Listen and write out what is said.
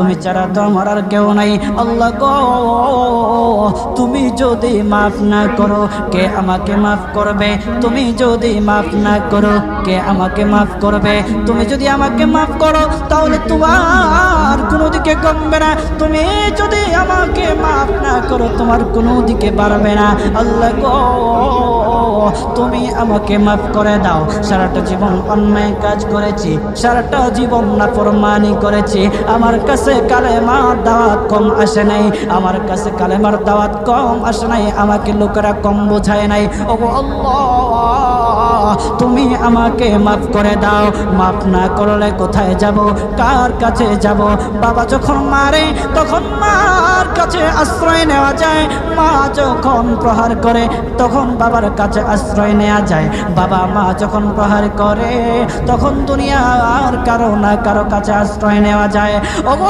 তুমি ছাড়া তো আমার আর কেউ নাই। আল্লাহ গো, তুমি যদি মাফ না করো কে আমাকে মাফ করবে? তুমি যদি মাফ না করো কে আমাকে মাফ করবে? তুমি যদি আমাকে মাফ করো তাহলে তোমার কোনো দিকে কমবে না, তুমি যদি আমাকে মাফ না করো তোমার কোনো দিকে বাড়বে না। আল্লাহ গো, তুমি আমাকে মাফ করে দাও। সারাটা জীবন অন্যায় কাজ করেছি, সারাটা জীবন নাফরমানি করেছি, আমার কাছে কালেমার দাওয়াত কম আসে নাই, আমার কাছে কালেমার দাওয়াত কম আসে নাই, আমাকে লোকেরা কম বোঝায় নাই। ওগো আল্লাহ, তুমি আমাকে মাফ করে দাও। মাফ না করলে কোথায় যাব, কার কাছে যাব? বাবা যখন মারে তখন মার কাছে আশ্রয় নেওয়া যায়, মা যখন প্রহার করে তখন বাবার কাছে আশ্রয় নেওয়া যায়, বাবা মা যখন প্রহার করে তখন দুনিয়ার কারো না কারো কাছে আশ্রয় নেওয়া যায়। ওগো